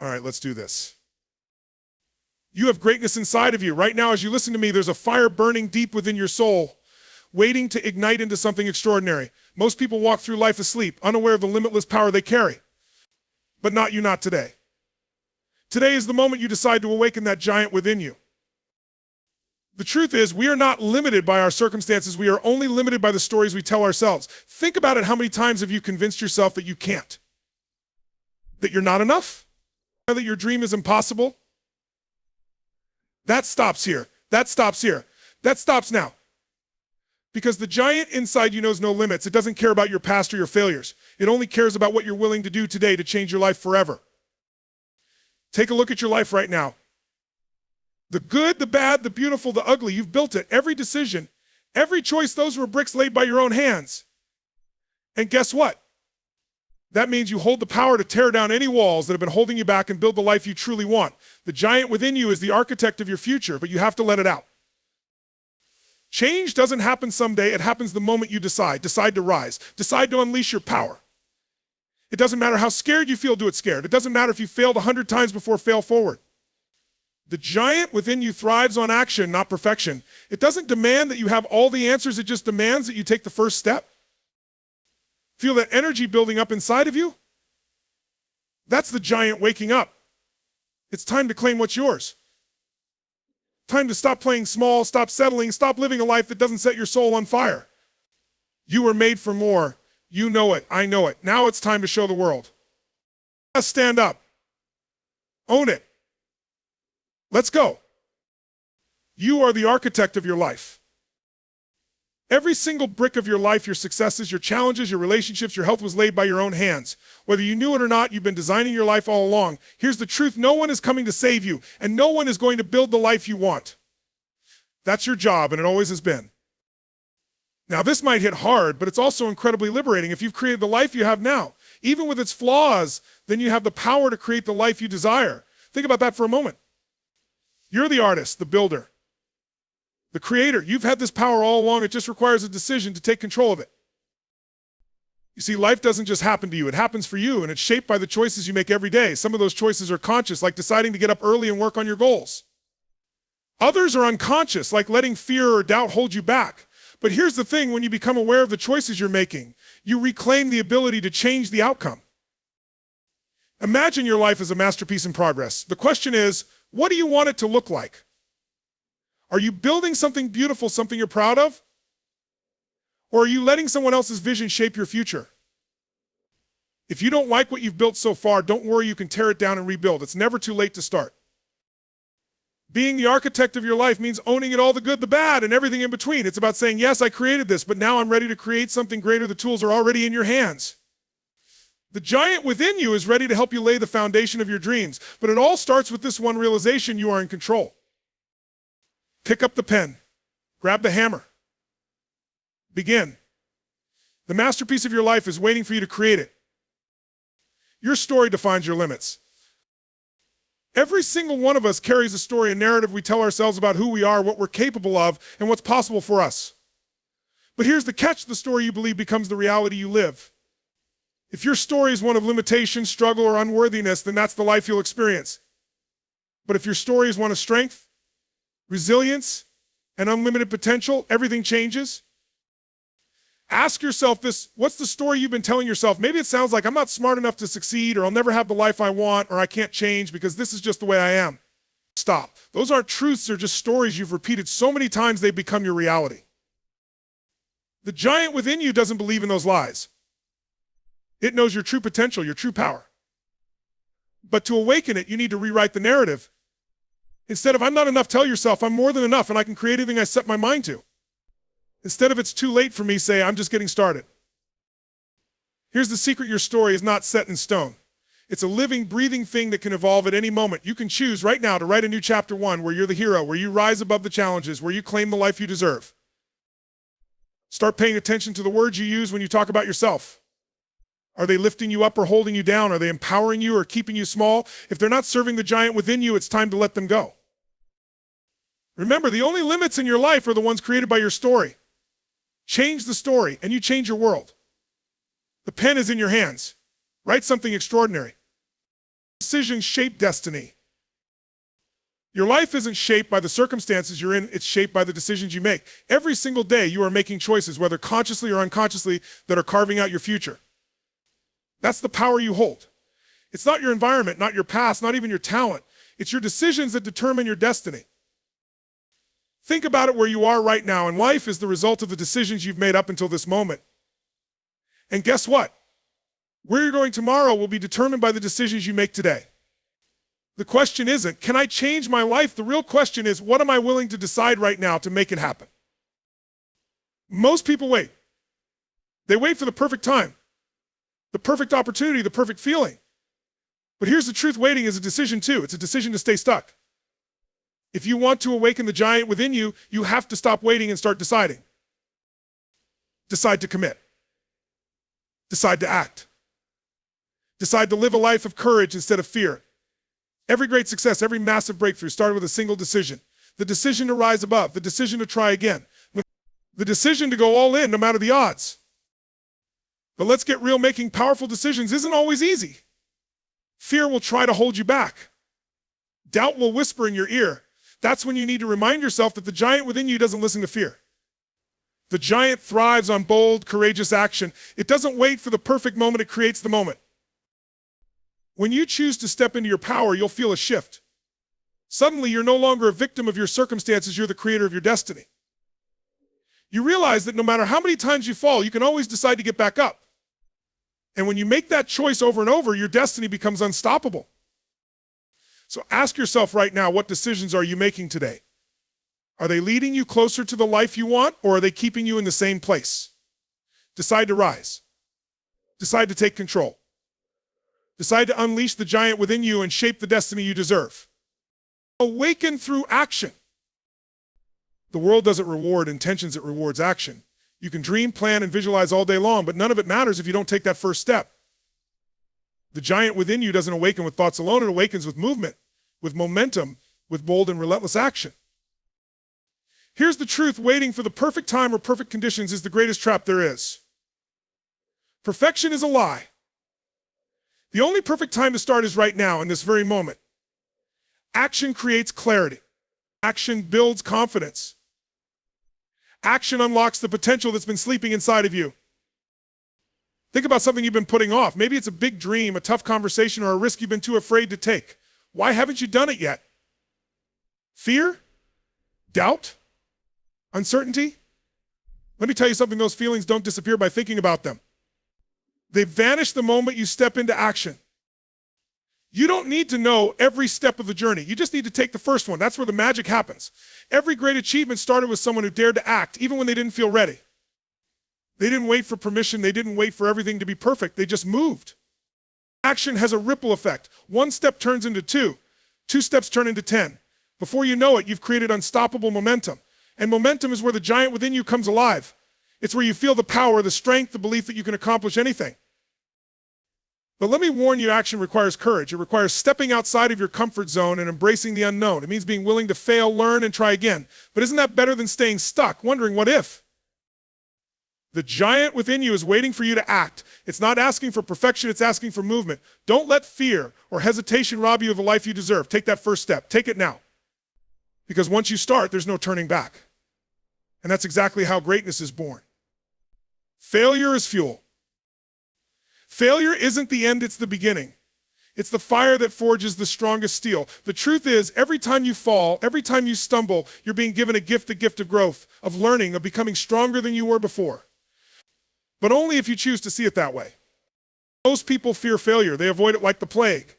All right, let's do this. You have greatness inside of you. Right now, as you listen to me, there's a fire burning deep within your soul, waiting to ignite into something extraordinary. Most people walk through life asleep, unaware of the limitless power they carry. But not you, not today. Today is the moment you decide to awaken that giant within you. The truth is, we are not limited by our circumstances. We are only limited by the stories we tell ourselves. Think about it. How many times have you convinced yourself that you can't? That you're not enough? That your dream is impossible? That stops here. That stops here. That stops now. Because the giant inside you knows no limits. It doesn't care about your past or your failures. It only cares about what you're willing to do today to change your life forever. Take a look at your life right now. The good, the bad, the beautiful, the ugly, you've built it. Every decision, every choice, those were bricks laid by your own hands. And guess what? That means you hold the power to tear down any walls that have been holding you back and build the life you truly want. The giant within you is the architect of your future, but you have to let it out. Change doesn't happen someday. It happens the moment you decide. Decide to rise. Decide to unleash your power. It doesn't matter how scared you feel, do it scared. It doesn't matter if you failed 100 times before, fail forward. The giant within you thrives on action, not perfection. It doesn't demand that you have all the answers. It just demands that you take the first step. Feel that energy building up inside of you? That's the giant waking up. It's time to claim what's yours. Time to stop playing small, stop settling, stop living a life that doesn't set your soul on fire. You were made for more. You know it. I know it. Now it's time to show the world. Stand up. Own it. Let's go. You are the architect of your life. Every single brick of your life, your successes, your challenges, your relationships, your health was laid by your own hands. Whether you knew it or not, you've been designing your life all along. Here's the truth. No one is coming to save you, and no one is going to build the life you want. That's your job, and it always has been. Now, this might hit hard, but it's also incredibly liberating. If you've created the life you have now, even with its flaws, then you have the power to create the life you desire. Think about that for a moment. You're the artist, the builder, the creator. You've had this power all along. It just requires a decision to take control of it. You see, life doesn't just happen to you. It happens for you, and it's shaped by the choices you make every day. Some of those choices are conscious, like deciding to get up early and work on your goals. Others are unconscious, like letting fear or doubt hold you back. But here's the thing. When you become aware of the choices you're making, you reclaim the ability to change the outcome. Imagine your life as a masterpiece in progress. The question is, what do you want it to look like? Are you building something beautiful, something you're proud of? Or are you letting someone else's vision shape your future? If you don't like what you've built so far, don't worry, you can tear it down and rebuild. It's never too late to start. Being the architect of your life means owning it all, the good, the bad, and everything in between. It's about saying, yes, I created this, but now I'm ready to create something greater. The tools are already in your hands. The giant within you is ready to help you lay the foundation of your dreams, but it all starts with this one realization: you are in control. Pick up the pen, grab the hammer, begin. The masterpiece of your life is waiting for you to create it. Your story defines your limits. Every single one of us carries a story, a narrative we tell ourselves about who we are, what we're capable of, and what's possible for us. But here's the catch: the story you believe becomes the reality you live. If your story is one of limitation, struggle, or unworthiness, then that's the life you'll experience. But if your story is one of strength, resilience, and unlimited potential, everything changes. Ask yourself this: what's the story you've been telling yourself? Maybe it sounds like, I'm not smart enough to succeed, or I'll never have the life I want, or I can't change because this is just the way I am. Stop. Those aren't truths, they're just stories you've repeated so many times they become your reality. The giant within you doesn't believe in those lies. It knows your true potential, your true power. But to awaken it, you need to rewrite the narrative. Instead of "I'm not enough," tell yourself, "I'm more than enough and I can create anything I set my mind to." Instead of "it's too late for me," say, "I'm just getting started." Here's the secret: your story is not set in stone. It's a living, breathing thing that can evolve at any moment. You can choose right now to write a new chapter 1 where you're the hero, where you rise above the challenges, where you claim the life you deserve. Start paying attention to the words you use when you talk about yourself. Are they lifting you up or holding you down? Are they empowering you or keeping you small? If they're not serving the giant within you, it's time to let them go. Remember, the only limits in your life are the ones created by your story. Change the story, and you change your world. The pen is in your hands. Write something extraordinary. Decisions shape destiny. Your life isn't shaped by the circumstances you're in, it's shaped by the decisions you make. Every single day you are making choices, whether consciously or unconsciously, that are carving out your future. That's the power you hold. It's not your environment, not your past, not even your talent. It's your decisions that determine your destiny. Think about it where you are right now, and life is the result of the decisions you've made up until this moment. And guess what? Where you're going tomorrow will be determined by the decisions you make today. The question isn't, can I change my life? The real question is, what am I willing to decide right now to make it happen? Most people wait. They wait for the perfect time, the perfect opportunity, the perfect feeling. But here's the truth, waiting is a decision too. It's a decision to stay stuck. If you want to awaken the giant within you, you have to stop waiting and start deciding. Decide to commit. Decide to act. Decide to live a life of courage instead of fear. Every great success, every massive breakthrough started with a single decision. The decision to rise above, the decision to try again, the decision to go all in no matter the odds. But let's get real, making powerful decisions isn't always easy. Fear will try to hold you back. Doubt will whisper in your ear. That's when you need to remind yourself that the giant within you doesn't listen to fear. The giant thrives on bold, courageous action. It doesn't wait for the perfect moment, it creates the moment. When you choose to step into your power, you'll feel a shift. Suddenly, you're no longer a victim of your circumstances, you're the creator of your destiny. You realize that no matter how many times you fall, you can always decide to get back up. And when you make that choice over and over, your destiny becomes unstoppable. So ask yourself right now, what decisions are you making today? Are they leading you closer to the life you want, or are they keeping you in the same place? Decide to rise. Decide to take control. Decide to unleash the giant within you and shape the destiny you deserve. Awaken through action. The world doesn't reward intentions, it rewards action. You can dream, plan, and visualize all day long, but none of it matters if you don't take that first step. The giant within you doesn't awaken with thoughts alone, it awakens with movement, with momentum, with bold and relentless action. Here's the truth, waiting for the perfect time or perfect conditions is the greatest trap there is. Perfection is a lie. The only perfect time to start is right now, in this very moment. Action creates clarity. Action builds confidence. Action unlocks the potential that's been sleeping inside of you. Think about something you've been putting off. Maybe it's a big dream, a tough conversation, or a risk you've been too afraid to take. Why haven't you done it yet? Fear? Doubt? Uncertainty? Let me tell you something, those feelings don't disappear by thinking about them. They vanish the moment you step into action. You don't need to know every step of the journey. You just need to take the first one. That's where the magic happens. Every great achievement started with someone who dared to act, even when they didn't feel ready. They didn't wait for permission. They didn't wait for everything to be perfect. They just moved. Action has a ripple effect. One step turns into two. Two steps turn into 10. Before you know it, you've created unstoppable momentum. And momentum is where the giant within you comes alive. It's where you feel the power, the strength, the belief that you can accomplish anything. But let me warn you, action requires courage. It requires stepping outside of your comfort zone and embracing the unknown. It means being willing to fail, learn, and try again. But isn't that better than staying stuck, wondering what if? The giant within you is waiting for you to act. It's not asking for perfection, it's asking for movement. Don't let fear or hesitation rob you of a life you deserve. Take that first step. Take it now. Because once you start, there's no turning back. And that's exactly how greatness is born. Failure is fuel. Failure isn't the end, it's the beginning. It's the fire that forges the strongest steel. The truth is, every time you fall, every time you stumble, you're being given a gift, the gift of growth, of learning, of becoming stronger than you were before. But only if you choose to see it that way. Most people fear failure. They avoid it like the plague.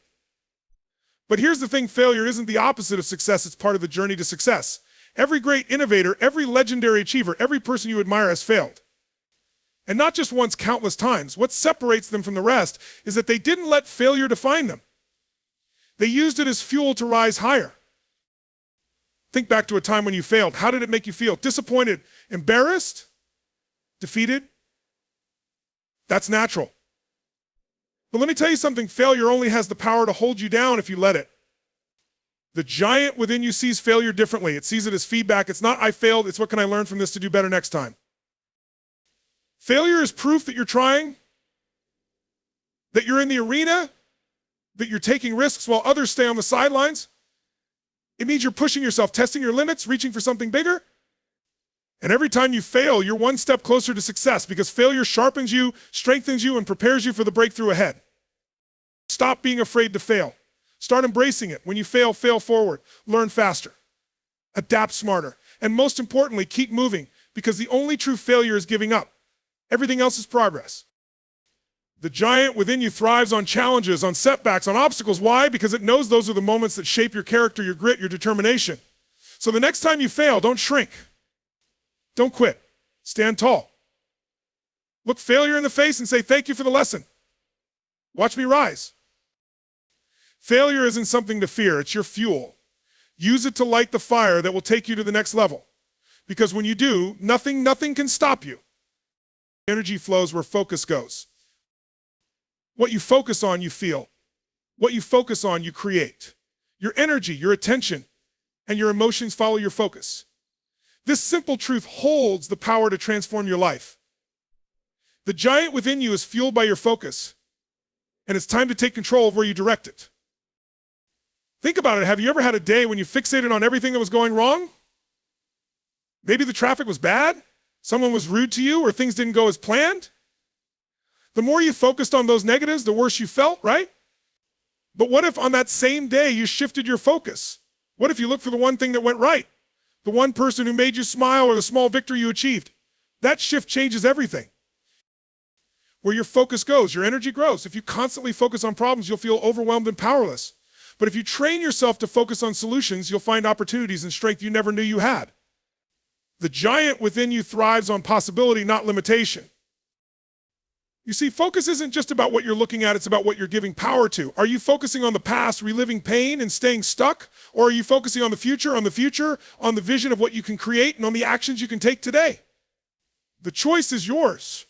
But here's the thing, failure isn't the opposite of success, it's part of the journey to success. Every great innovator, every legendary achiever, every person you admire has failed. And not just once, countless times. What separates them from the rest is that they didn't let failure define them. They used it as fuel to rise higher. Think back to a time when you failed. How did it make you feel? Disappointed, embarrassed, defeated? That's natural. But let me tell you something, failure only has the power to hold you down if you let it. The giant within you sees failure differently. It sees it as feedback. It's not, I failed, it's what can I learn from this to do better next time. Failure is proof that you're trying, that you're in the arena, that you're taking risks while others stay on the sidelines. It means you're pushing yourself, testing your limits, reaching for something bigger. And every time you fail, you're one step closer to success because failure sharpens you, strengthens you, and prepares you for the breakthrough ahead. Stop being afraid to fail. Start embracing it. When you fail, fail forward. Learn faster. Adapt smarter. And most importantly, keep moving because the only true failure is giving up. Everything else is progress. The giant within you thrives on challenges, on setbacks, on obstacles. Why? Because it knows those are the moments that shape your character, your grit, your determination. So the next time you fail, don't shrink. Don't quit. Stand tall. Look failure in the face and say, thank you for the lesson. Watch me rise. Failure isn't something to fear. It's your fuel. Use it to light the fire that will take you to the next level. Because when you do, nothing can stop you. Energy flows where focus goes. What you focus on, you feel. What you focus on, you create. Your energy, your attention, and your emotions follow your focus. This simple truth holds the power to transform your life. The giant within you is fueled by your focus, and it's time to take control of where you direct it. Think about it. Have you ever had a day when you fixated on everything that was going wrong? Maybe the traffic was bad, someone was rude to you, or things didn't go as planned? The more you focused on those negatives, the worse you felt, right? But what if on that same day you shifted your focus? What if you looked for the one thing that went right? The one person who made you smile or the small victory you achieved? That shift changes everything. Where your focus goes, your energy grows. If you constantly focus on problems, you'll feel overwhelmed and powerless. But if you train yourself to focus on solutions, you'll find opportunities and strength you never knew you had. The giant within you thrives on possibility, not limitation. You see, focus isn't just about what you're looking at, it's about what you're giving power to. Are you focusing on the past, reliving pain and staying stuck? Or are you focusing on the future, on the vision of what you can create and on the actions you can take today? The choice is yours.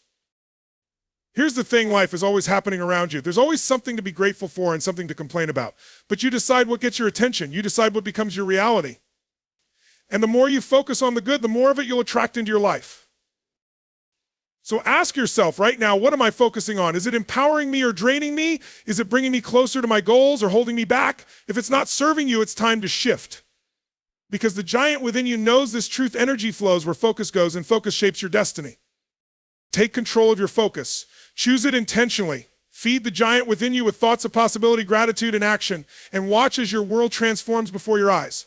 Here's the thing, life is always happening around you. There's always something to be grateful for and something to complain about. But you decide what gets your attention. You decide what becomes your reality. And the more you focus on the good, the more of it you'll attract into your life. So ask yourself right now, what am I focusing on? Is it empowering me or draining me? Is it bringing me closer to my goals or holding me back? If it's not serving you, it's time to shift. Because the giant within you knows this truth. Energy flows where focus goes, and focus shapes your destiny. Take control of your focus. Choose it intentionally. Feed the giant within you with thoughts of possibility, gratitude, and action, and watch as your world transforms before your eyes.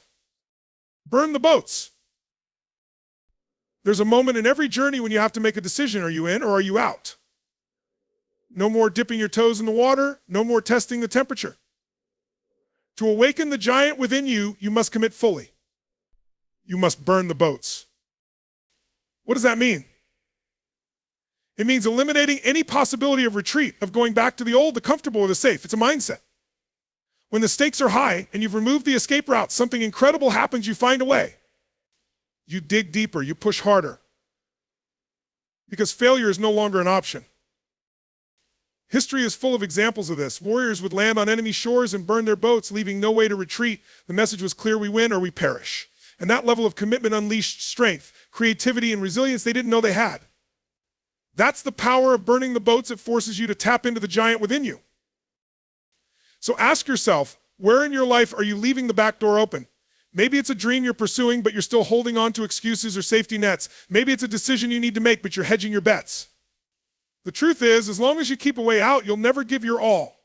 Burn the boats. There's a moment in every journey when you have to make a decision. Are you in or are you out? No more dipping your toes in the water. No more testing the temperature. To awaken the giant within you, you must commit fully. You must burn the boats. What does that mean? It means eliminating any possibility of retreat, of going back to the old, the comfortable, or the safe. It's a mindset. When the stakes are high and you've removed the escape route, something incredible happens. You find a way. You dig deeper, you push harder. Because failure is no longer an option. History is full of examples of this. Warriors would land on enemy shores and burn their boats, leaving no way to retreat. The message was clear: we win or we perish. And that level of commitment unleashed strength, creativity, and resilience they didn't know they had. That's the power of burning the boats. It forces you to tap into the giant within you. So ask yourself, where in your life are you leaving the back door open? Maybe it's a dream you're pursuing, but you're still holding on to excuses or safety nets. Maybe it's a decision you need to make, but you're hedging your bets. The truth is, as long as you keep a way out, you'll never give your all.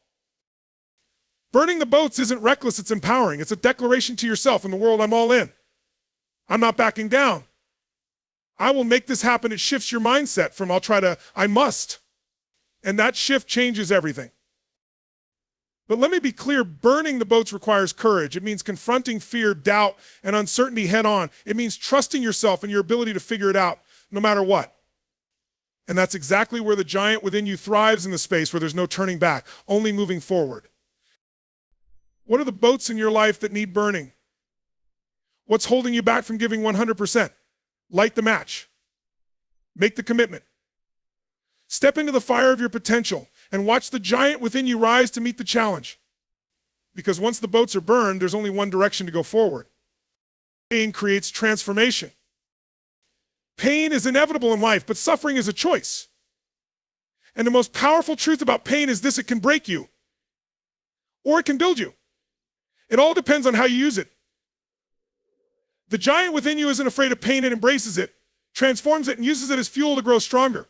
Burning the boats isn't reckless, it's empowering. It's a declaration to yourself and the world: I'm all in. I'm not backing down. I will make this happen. It shifts your mindset from I'll try to, I must. And that shift changes everything. But let me be clear, burning the boats requires courage. It means confronting fear, doubt, and uncertainty head on. It means trusting yourself and your ability to figure it out, no matter what. And that's exactly where the giant within you thrives, in the space where there's no turning back, only moving forward. What are the boats in your life that need burning? What's holding you back from giving 100%? Light the match. Make the commitment. Step into the fire of your potential and watch the giant within you rise to meet the challenge. Because once the boats are burned, there's only one direction to go forward. Pain creates transformation. Pain is inevitable in life, but suffering is a choice. And the most powerful truth about pain is this: it can break you. or it can build you. It all depends on how you use it. The giant within you isn't afraid of pain and embraces it, transforms it, and uses it as fuel to grow stronger.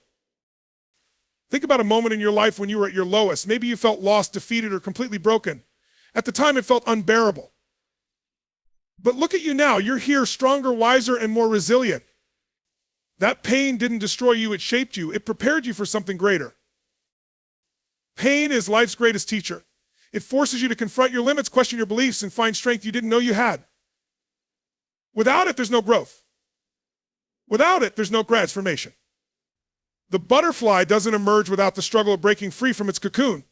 Think about a moment in your life when you were at your lowest. Maybe you felt lost, defeated, or completely broken. At the time, it felt unbearable. But look at you now. You're here, stronger, wiser, and more resilient. That pain didn't destroy you. It shaped you. It prepared you for something greater. Pain is life's greatest teacher. It forces you to confront your limits, question your beliefs, and find strength you didn't know you had. Without it, there's no growth. Without it, there's no transformation. The butterfly doesn't emerge without the struggle of breaking free from its cocoon.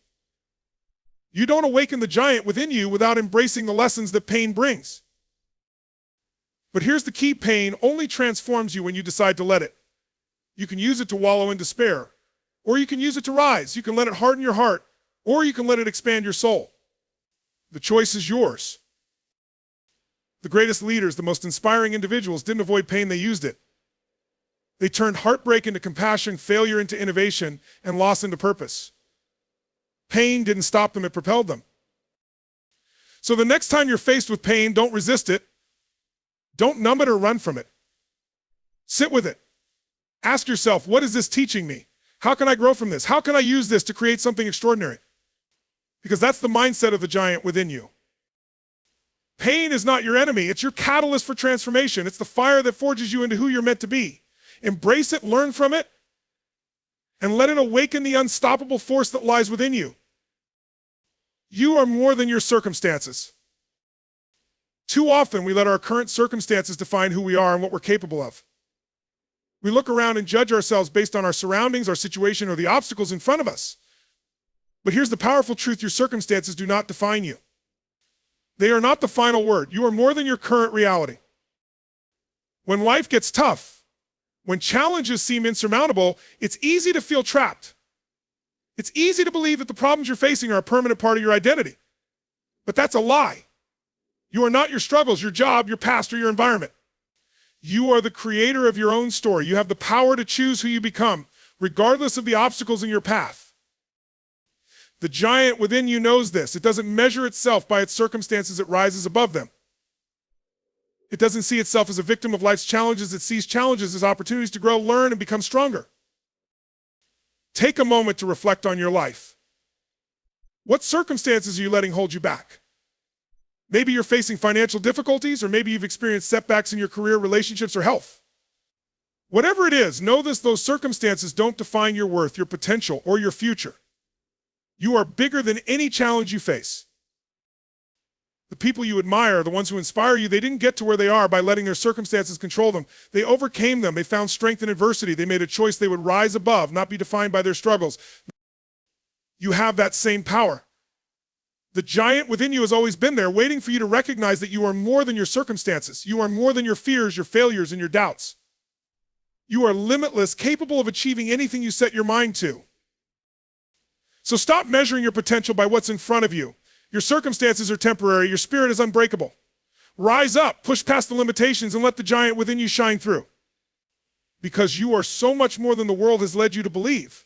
You don't awaken the giant within you without embracing the lessons that pain brings. But here's the key: pain only transforms you when you decide to let it. You can use it to wallow in despair, or you can use it to rise. You can let it harden your heart, or you can let it expand your soul. The choice is yours. The greatest leaders, the most inspiring individuals, didn't avoid pain, they used it. They turned heartbreak into compassion, failure into innovation, and loss into purpose. Pain didn't stop them, it propelled them. So the next time you're faced with pain, don't resist it. Don't numb it or run from it. Sit with it. Ask yourself, what is this teaching me? How can I grow from this? How can I use this to create something extraordinary? Because that's the mindset of the giant within you. Pain is not your enemy. It's your catalyst for transformation. It's the fire that forges you into who you're meant to be. Embrace it, learn from it, and let it awaken the unstoppable force that lies within you. You are more than your circumstances. Too often, we let our current circumstances define who we are and what we're capable of. We look around and judge ourselves based on our surroundings, our situation, or the obstacles in front of us. But here's the powerful truth: your circumstances do not define you. They are not the final word. You are more than your current reality. When life gets tough, when challenges seem insurmountable, it's easy to feel trapped. It's easy to believe that the problems you're facing are a permanent part of your identity. But that's a lie. You are not your struggles, your job, your past, or your environment. You are the creator of your own story. You have the power to choose who you become, regardless of the obstacles in your path. The giant within you knows this. It doesn't measure itself by its circumstances, it rises above them. It doesn't see itself as a victim of life's challenges. It sees challenges as opportunities to grow, learn, and become stronger. Take a moment to reflect on your life. What circumstances are you letting hold you back? Maybe you're facing financial difficulties, or maybe you've experienced setbacks in your career, relationships, or health. Whatever it is, know this: those circumstances don't define your worth, your potential, or your future. You are bigger than any challenge you face. The people you admire, the ones who inspire you, they didn't get to where they are by letting their circumstances control them. They overcame them. They found strength in adversity. They made a choice they would rise above, not be defined by their struggles. You have that same power. The giant within you has always been there, waiting for you to recognize that you are more than your circumstances. You are more than your fears, your failures, and your doubts. You are limitless, capable of achieving anything you set your mind to. So stop measuring your potential by what's in front of you. Your circumstances are temporary. Your spirit is unbreakable. Rise up, push past the limitations, and let the giant within you shine through. Because you are so much more than the world has led you to believe.